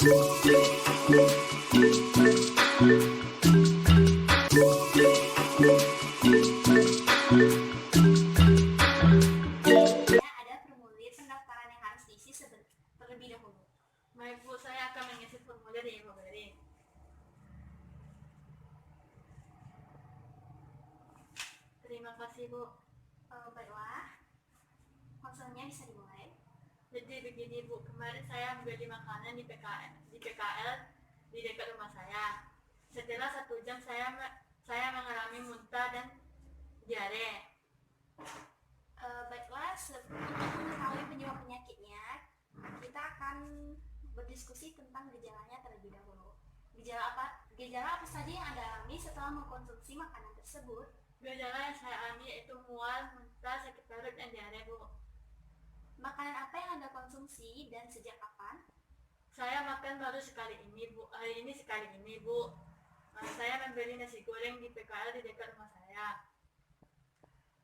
Ada formulir pendaftaran yang harus diisi terlebih dahulu. Baik Bu, saya akan mengisi formulir ya Bu Beri. Terima kasih Bu. Baiklah, konselnya bisa dimulai. Jadi begini Bu, kemarin saya membeli makanan di PKL di dekat rumah saya. Setelah 1 jam saya mengalami muntah dan diare. Baiklah, untuk mengetahui penyebab penyakitnya, kita akan berdiskusi tentang gejalanya terlebih dahulu. Gejala apa saja yang Anda alami setelah mengkonsumsi makanan tersebut? Gejala yang saya alami yaitu mual, muntah, sakit perut, dan diare Bu. Makanan apa yang Anda konsumsi dan sejak kapan? Saya makan baru sekali ini Bu, hari ini sekali ini Bu. Saya membeli nasi goreng di PKL di dekat rumah saya.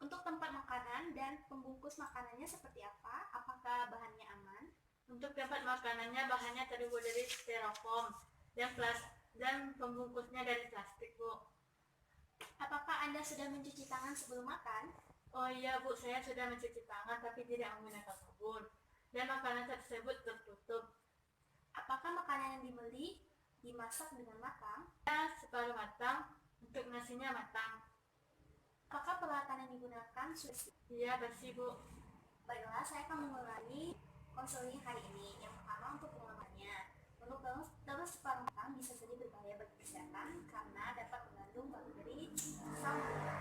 Untuk tempat makanan dan pembungkus makanannya seperti apa? Apakah bahannya aman? Untuk tempat makanannya bahannya terbuat dari styrofoam dan pembungkusnya dari plastik Bu. Apakah Anda sudah mencuci tangan sebelum makan? Oh iya Bu, saya sudah mencuci tangan tapi tidak menggunakan sabun. Dan makanan tersebut tertutup. Apakah makanan yang dibeli dimasak dengan matang? Ya, separuh matang, untuk nasinya matang. Apakah peralatan yang digunakan sudah? Iya, bersih Bu. Baiklah, saya akan mengulangi konseling hari ini. Yang pertama untuk pengamannya. Untuk telur separuh matang bisa jadi berbahaya bagi kesehatan karena dapat mengandung bakteri salmonella.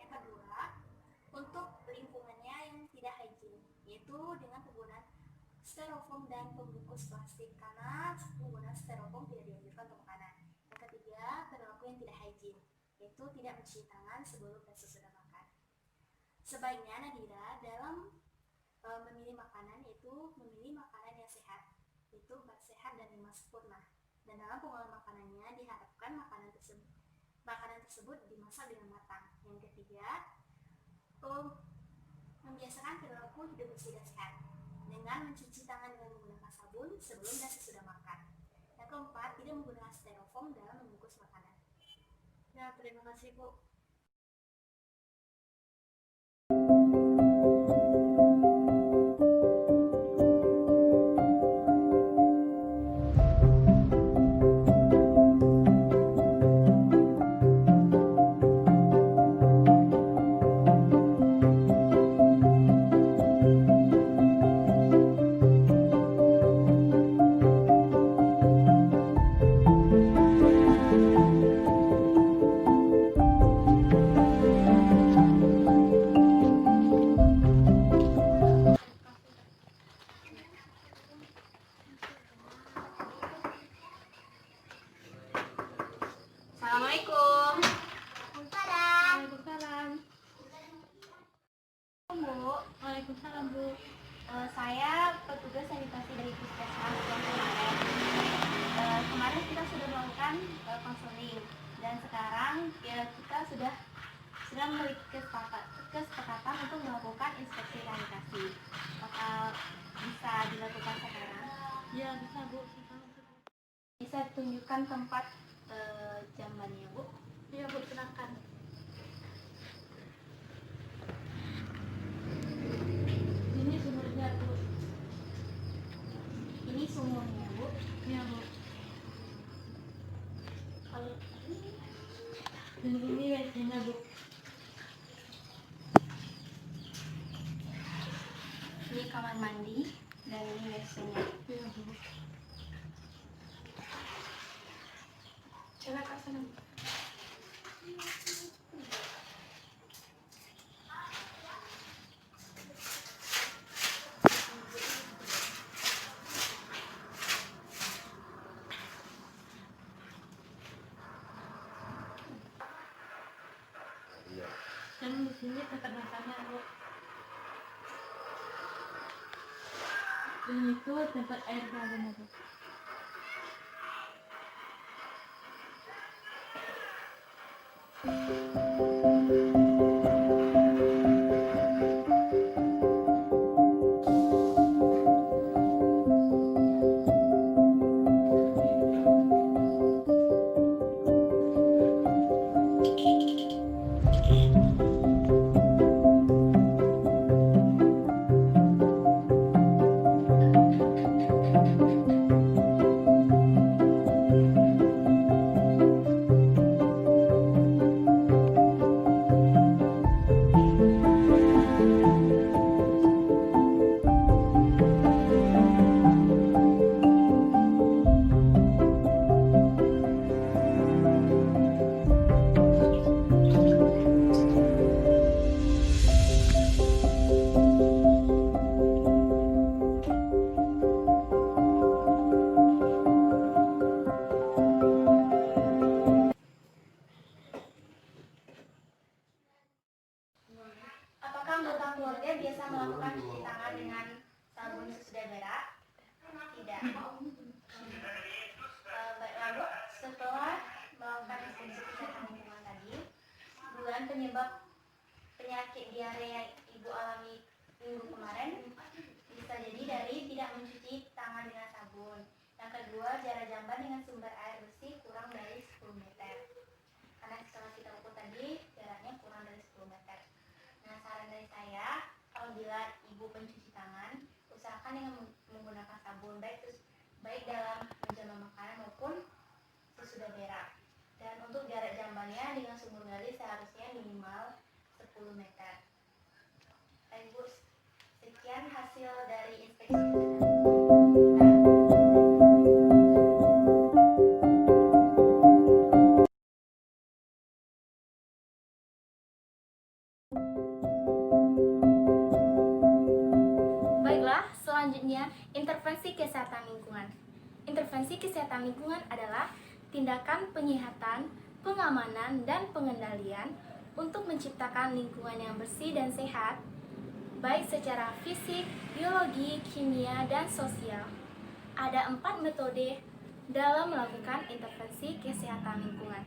Yang kedua, untuk lingkungannya yang tidak hygiene, yaitu dengan penggunaan styrofoam dan pembungkus plastik karena penggunaan styrofoam tidak dianjurkan untuk makanan. Yang ketiga, perilaku yang tidak hygiene, yaitu tidak mencuci tangan sebelum dan sesudah makan. Sebaiknya Nadira dalam memilih makanan yaitu memilih makanan yang sehat, yaitu sehat dan 5 sempurna. Dan dalam pengolahan makanannya diharapkan makanan tersebut dimasak dengan matang. Yang ketiga, membiasakan perilaku hidup bersih dan sehat dengan mencuci tangan dengan menggunakan sabun sebelum dan sesudah makan. Yang keempat, tidak menggunakan styrofoam dalam membungkus makanan. Ya, terima kasih Bu. Assalamualaikum. Waalaikumsalam. Bu, Waalaikumsalam Bu. saya petugas sanitasi dari Puskesmas yang kemarin. Kemarin kita sudah melakukan konseling dan sekarang ya kita sudah memiliki kesepakatan untuk melakukan inspeksi sanitasi. Apakah bisa dilakukan sekarang? Ya, bisa Bu. Bisa tunjukkan tempat jambannya Bu? Iya Bu, silakan. Ini sumurnya Bu. Ini sumurnya Bu. Iya Bu. Kalau Ini WC-nya Bu. ini kamar mandi dan ini WC-nya. Iya Bu. Coba ke sana Bu. Dan di sini tempat masaknya Bu. Dan itu tempat air galonnya Bu. sabun. Yang kedua, jarak jamban dengan sumber air bersih kurang dari 10 meter. Karena setelah kita ukur tadi, jaraknya kurang dari 10 meter. Nah, saran dari saya, apabila ibu pencuci tangan, usahakan dengan menggunakan sabun baik dalam menjamak makanan maupun sesudah berak. Dan untuk jarak jambannya dengan sumur gali seharusnya minimal 10 meter. Baik Bu, sekian hasil dari inspeksi kesehatan. Baiklah, selanjutnya intervensi kesehatan lingkungan. Intervensi kesehatan lingkungan adalah tindakan penyihatan, pengamanan, dan pengendalian untuk menciptakan lingkungan yang bersih dan sehat, baik secara fisik, biologi, kimia, dan sosial. Ada 4 metode dalam melakukan intervensi kesehatan lingkungan.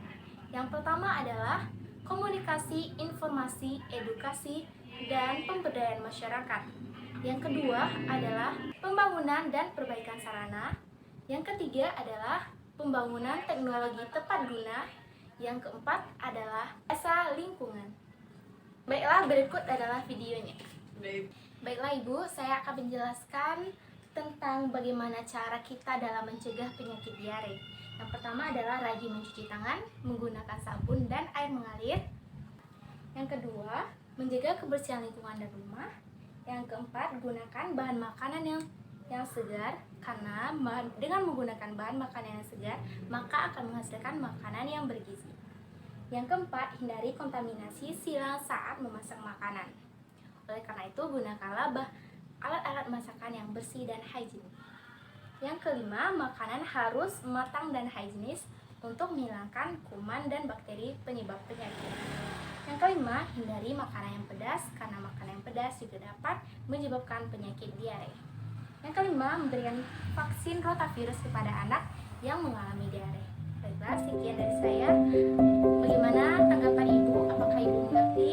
Yang pertama adalah komunikasi, informasi, edukasi, dan pemberdayaan masyarakat. Yang kedua adalah pembangunan dan perbaikan sarana. Yang ketiga adalah pembangunan teknologi tepat guna. Yang keempat adalah desa lingkungan. Baiklah, berikut adalah videonya. Baiklah Ibu, saya akan menjelaskan tentang bagaimana cara kita dalam mencegah penyakit diare. Yang pertama adalah rajin mencuci tangan menggunakan sabun dan air mengalir. Yang kedua, menjaga kebersihan lingkungan dan rumah. Yang keempat, gunakan bahan makanan yang segar, karena dengan menggunakan bahan makanan yang segar, maka akan menghasilkan makanan yang bergizi. Yang keempat, hindari kontaminasi silang saat memasak makanan. Oleh karena itu, gunakanlah alat-alat masakan yang bersih dan higienis. Yang kelima, makanan harus matang dan higienis untuk menghilangkan kuman dan bakteri penyebab penyakit. Yang kelima, hindari makanan yang pedas karena makanan yang pedas juga dapat menyebabkan penyakit diare. Yang kelima, memberikan vaksin rotavirus kepada anak yang mengalami diare. Baiklah, sekian dari saya. Bagaimana tanggapan Ibu? Apakah Ibu mengerti?